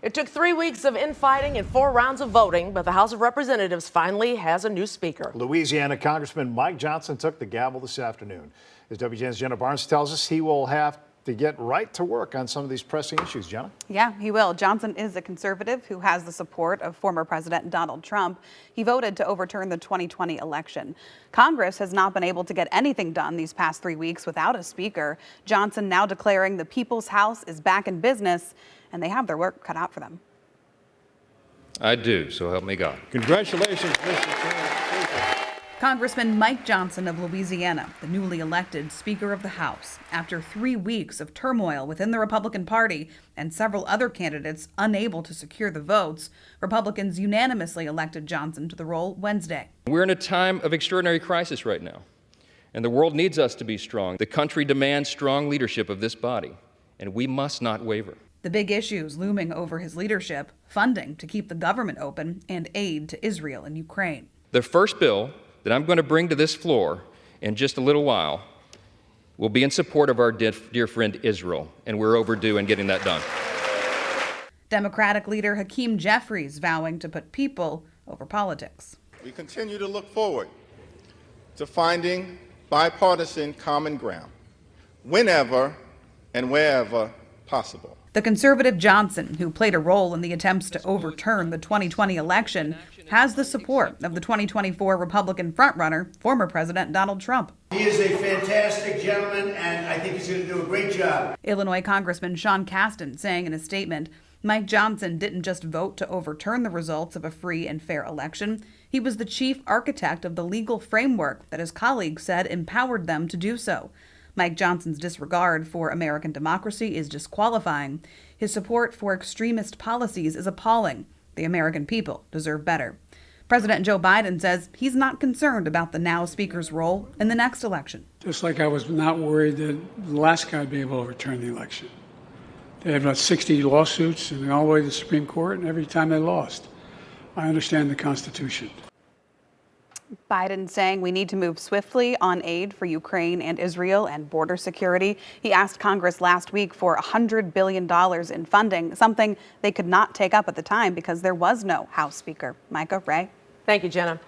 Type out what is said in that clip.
It took 3 weeks of infighting and 4 rounds of voting, but the House of Representatives finally has a new speaker. Louisiana Congressman Mike Johnson took the gavel this afternoon. As WGN's Jenna Barnes tells us, he will have to get right to work on some of these pressing issues. Jenna? Yeah, he will. Johnson is a conservative who has the support of former President Donald Trump. He voted to overturn the 2020 election. Congress has not been able to get anything done these past 3 weeks without a speaker. Johnson now declaring the People's House is back in business, and they have their work cut out for them. I do, so help me God. Congratulations, Mr. Speaker. Congressman Mike Johnson of Louisiana, the newly elected Speaker of the House, after 3 weeks of turmoil within the Republican Party and several other candidates unable to secure the votes, Republicans unanimously elected Johnson to the role Wednesday. We're in a time of extraordinary crisis right now, and the world needs us to be strong. The country demands strong leadership of this body, and we must not waver. The big issues looming over his leadership: funding to keep the government open and aid to Israel and Ukraine. The first bill that I'm going to bring to this floor in just a little while will be in support of our dear friend Israel, and we're overdue in getting that done. Democratic leader Hakeem Jeffries vowing to put people over politics. We continue to look forward to finding bipartisan common ground whenever and wherever possible. The conservative Johnson, who played a role in the attempts to overturn the 2020 election, has the support of the 2024 Republican frontrunner, former President Donald Trump. He is a fantastic gentleman, and I think he's going to do a great job. Illinois Congressman Sean Casten saying in a statement, Mike Johnson didn't just vote to overturn the results of a free and fair election. He was the chief architect of the legal framework that his colleagues said empowered them to do so. Mike Johnson's disregard for American democracy is disqualifying. His support for extremist policies is appalling. The American people deserve better. President Joe Biden says he's not concerned about the now Speaker's role in the next election. Just like I was not worried that the last guy would be able to overturn the election. They had about 60 lawsuits and all the way to the Supreme Court, and every time they lost. I understand the Constitution. Biden saying we need to move swiftly on aid for Ukraine and Israel and border security. He asked Congress last week for $100 billion in funding, something they could not take up at the time because there was no House Speaker. Micah, Ray. Thank you, Jenna.